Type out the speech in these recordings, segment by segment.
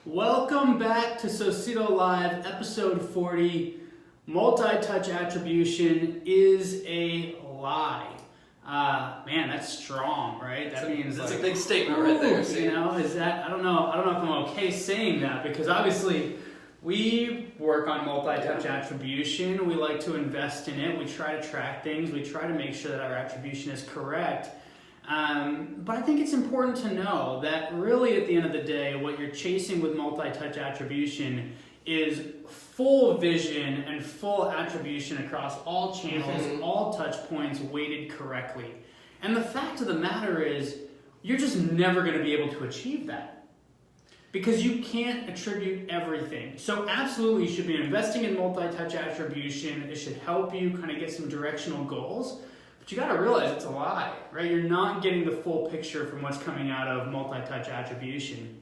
Welcome back to Socedo Live, episode 40. Multi-touch attribution is a lie. Man, that's strong, right? That means that's like, a big statement right there. You know, is that, I don't know if I'm okay saying that, because obviously we work on multi-touch attribution. We like to invest in it. We try to track things. We try to make sure that our attribution is correct. But I think it's important to know that really at the end of the day, what you're chasing with multi-touch attribution is full vision and full attribution across all channels, all touch points weighted correctly. And the fact of the matter is, you're just never going to be able to achieve that because you can't attribute everything. So absolutely, you should be investing in multi-touch attribution. It should help you kind of get some directional goals. But you got to realize it's a lie, right? You're not getting the full picture from what's coming out of multi-touch attribution.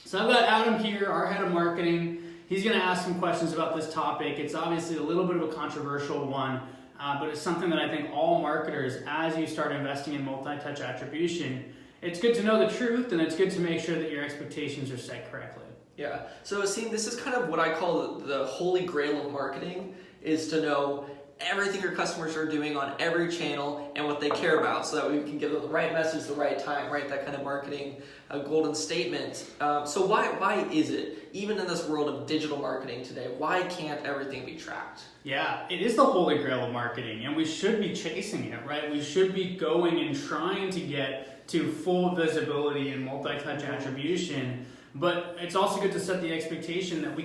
So I've got Adam here, our head of marketing. He's going to ask some questions about this topic. It's obviously a little bit of a controversial one, but it's something that I think all marketers, as you start investing in multi-touch attribution, it's good to know the truth, and it's good to make sure that your expectations are set correctly. Yeah, so see, this is kind of what I call the holy grail of marketing, is to know everything your customers are doing on every channel and what they care about, so that we can give them the right message, the right time, right? That kind of marketing, a golden statement. So why is it, even in this world of digital marketing today, why can't everything be tracked? Yeah, it is the holy grail of marketing, and we should be chasing it, right? We should be going and trying to get to full visibility and multi-touch attribution, but it's also good to set the expectation that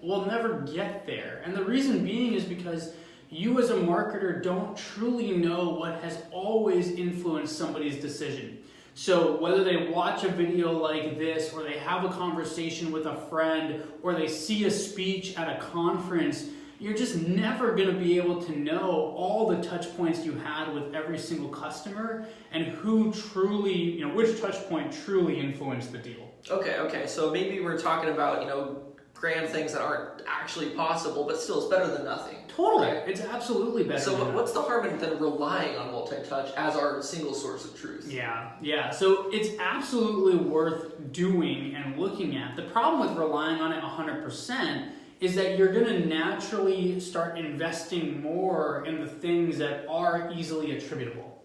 we'll never get there. And the reason being is because you as a marketer don't truly know what has always influenced somebody's decision. So whether they watch a video like this, or they have a conversation with a friend, or they see a speech at a conference, you're just never going to be able to know all the touch points you had with every single customer and who truly, which touch point truly influenced the deal. Okay. So maybe we're talking about, grand things that aren't actually possible, but still it's better than nothing. Totally. Right? It's absolutely better. So what's the harm in then relying on multi-touch as our single source of truth? Yeah. So it's absolutely worth doing and looking at. The problem with relying on it 100% is that you're going to naturally start investing more in the things that are easily attributable.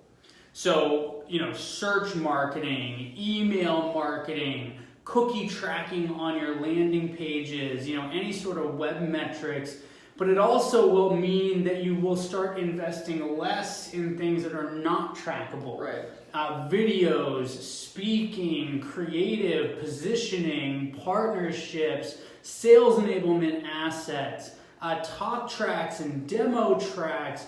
So, search marketing, email marketing, cookie tracking on your landing pages, any sort of web metrics. But it also will mean that you will start investing less in things that are not trackable. Right. Videos, speaking, creative, positioning, partnerships, sales enablement assets, talk tracks and demo tracks,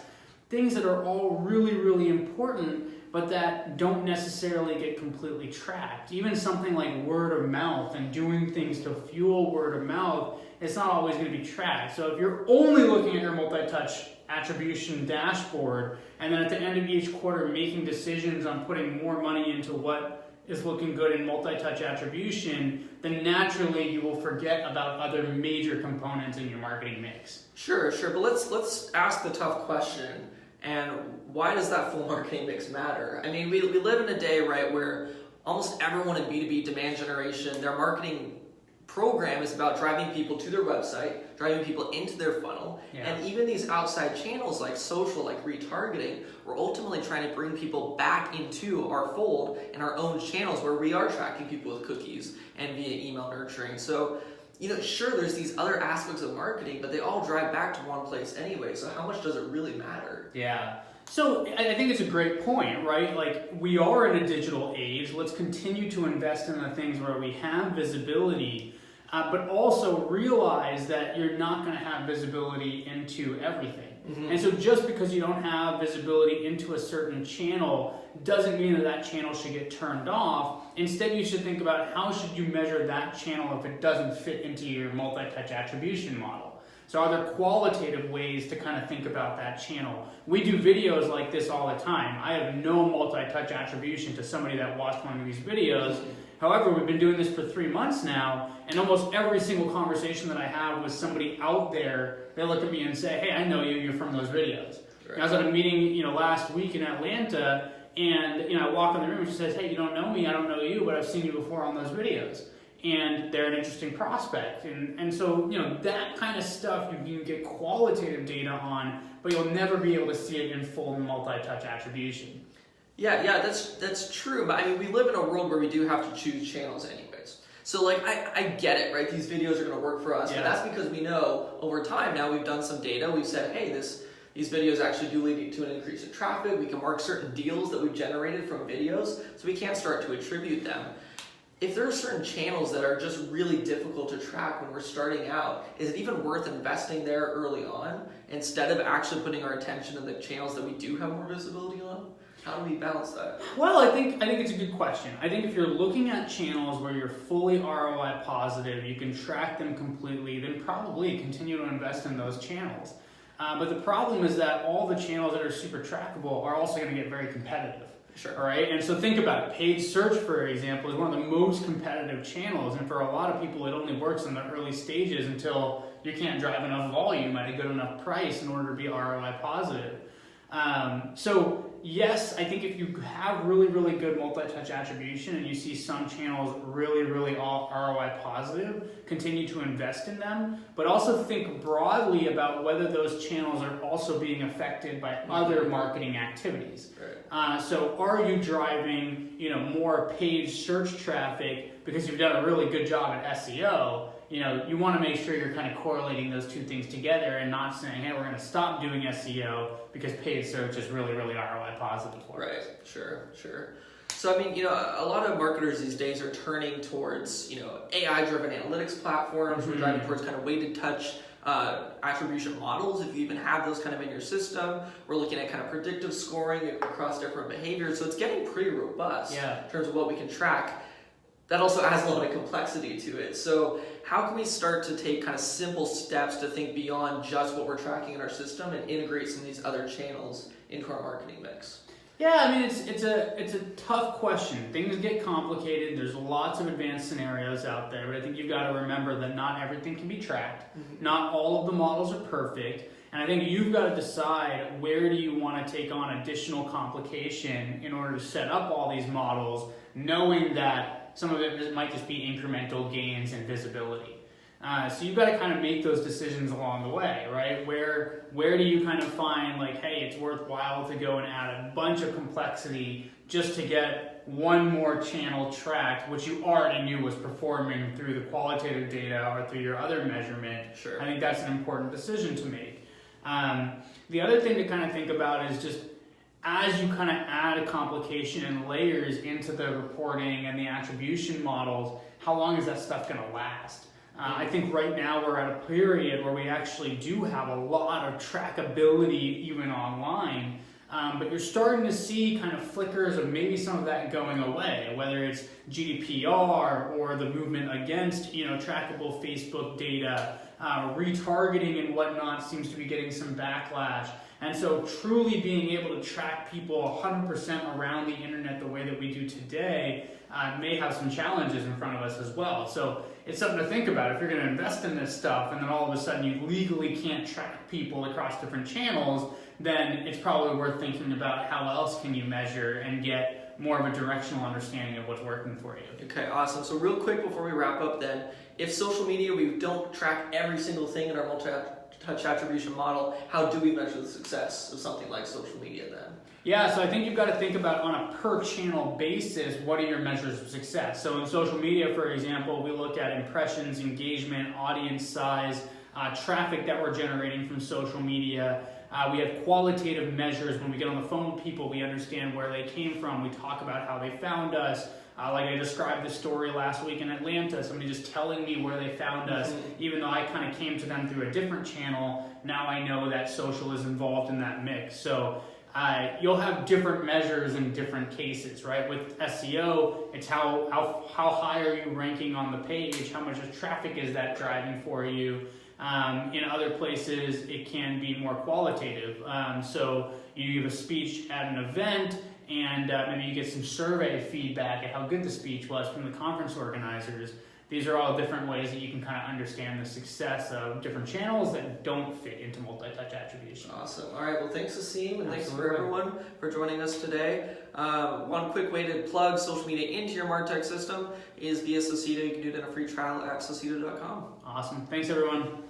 things that are all really, really important, but that don't necessarily get completely tracked. Even something like word of mouth and doing things to fuel word of mouth, it's not always going to be tracked. So if you're only looking at your multi-touch attribution dashboard, and then at the end of each quarter making decisions on putting more money into what is looking good in multi-touch attribution, then naturally you will forget about other major components in your marketing mix. Sure, but let's ask the tough question. And why does that full marketing mix matter? I mean, we live in a day, right, where almost everyone in B2B demand generation, their marketing program is about driving people to their website, driving people into their funnel. Yeah. And even these outside channels like social, like retargeting, we're ultimately trying to bring people back into our fold in our own channels where we are tracking people with cookies and via email nurturing. So, sure, there's these other aspects of marketing, but they all drive back to one place anyway. So how much does it really matter? Yeah. So I think it's a great point, right? Like, we are in a digital age. Let's continue to invest in the things where we have visibility, but also realize that you're not going to have visibility into everything. And so just because you don't have visibility into a certain channel doesn't mean that channel should get turned off. Instead, you should think about how should you measure that channel if it doesn't fit into your multi-touch attribution model. So are there qualitative ways to kind of think about that channel? We do videos like this all the time. I have no multi-touch attribution to somebody that watched one of these videos. However, we've been doing this for 3 months now, and almost every single conversation that I have with somebody out there, they look at me and say, hey, I know you, you're from those videos. Right. I was at a meeting last week in Atlanta, and I walk in the room and she says, hey, you don't know me, I don't know you, but I've seen you before on those videos. and they're an interesting prospect. And so, that kind of stuff you can get qualitative data on, but you'll never be able to see it in full multi-touch attribution. Yeah, that's true. But I mean, we live in a world where we do have to choose channels anyways. So like, I get it, right? These videos are going to work for us, but that's because we know over time now we've done some data. We've said, hey, these videos actually do lead to an increase in traffic. We can mark certain deals that we've generated from videos, so we can start to attribute them. If there are certain channels that are just really difficult to track when we're starting out, is it even worth investing there early on instead of actually putting our attention to the channels that we do have more visibility on? How do we balance that? Well, I think it's a good question. I think if you're looking at channels where you're fully ROI positive, you can track them completely, then probably continue to invest in those channels. But the problem is that all the channels that are super trackable are also going to get very competitive. Sure. All right, and so think about it. Paid search, for example, is one of the most competitive channels, and for a lot of people, it only works in the early stages until you can't drive enough volume at a good enough price in order to be ROI positive. So yes, I think if you have really, really good multi-touch attribution and you see some channels really, really ROI positive, continue to invest in them, but also think broadly about whether those channels are also being affected by other marketing activities. Right. So are you driving, more paid search traffic because you've done a really good job at SEO? You want to make sure you're kind of correlating those two things together and not saying, hey, we're going to stop doing SEO because paid search is really, really ROI positive for us. Right, sure. So, I mean, a lot of marketers these days are turning towards, AI-driven analytics platforms. We're driving towards kind of weighted touch attribution models, if you even have those kind of in your system. We're looking at kind of predictive scoring across different behaviors. So it's getting pretty robust in terms of what we can track. That also adds a lot of complexity to it. So how can we start to take kind of simple steps to think beyond just what we're tracking in our system and integrate some of these other channels into our marketing mix? Yeah, I mean, it's a tough question. Things get complicated. There's lots of advanced scenarios out there, but I think you've got to remember that not everything can be tracked. Mm-hmm. Not all of the models are perfect. And I think you've got to decide where do you want to take on additional complication in order to set up all these models, knowing that some of it might just be incremental gains in visibility. So you've got to kind of make those decisions along the way, right? Where do you kind of find like, hey, it's worthwhile to go and add a bunch of complexity just to get one more channel tracked, which you already knew was performing through the qualitative data or through your other measurement. Sure. I think that's an important decision to make. The other thing to kind of think about is just as you kind of add a complication and layers into the reporting and the attribution models, how long is that stuff going to last? I think right now we're at a period where we actually do have a lot of trackability even online, but you're starting to see kind of flickers of maybe some of that going away, whether it's GDPR or the movement against trackable Facebook data, retargeting and whatnot seems to be getting some backlash. And so truly being able to track people 100% around the internet the way that we do today may have some challenges in front of us as well. So it's something to think about. If you're going to invest in this stuff and then all of a sudden you legally can't track people across different channels, then it's probably worth thinking about how else can you measure and get more of a directional understanding of what's working for you. Okay, awesome. So real quick before we wrap up then, if social media, we don't track every single thing in our multi-touch attribution model, how do we measure the success of something like social media then? Yeah, so I think you've got to think about on a per channel basis, what are your measures of success? So in social media, for example, we look at impressions, engagement, audience size, traffic that we're generating from social media. We have qualitative measures. When we get on the phone with people, we understand where they came from. We talk about how they found us. Like I described the story last week in Atlanta, somebody just telling me where they found us, even though I kind of came to them through a different channel. Now I know that social is involved in that mix. So you'll have different measures in different cases, right? With SEO, it's how high are you ranking on the page? How much traffic is that driving for you? In other places, it can be more qualitative. So you give a speech at an event, and maybe you get some survey feedback at how good the speech was from the conference organizers. these are all different ways that you can kind of understand the success of different channels that don't fit into multi-touch attribution. Awesome. All right. Well, thanks, Asim, and thanks for Absolutely. everyone for joining us today. One quick way to plug social media into your MarTech system is via Socedo. You can do it in a free trial at Socedo.com. Awesome. Thanks, everyone.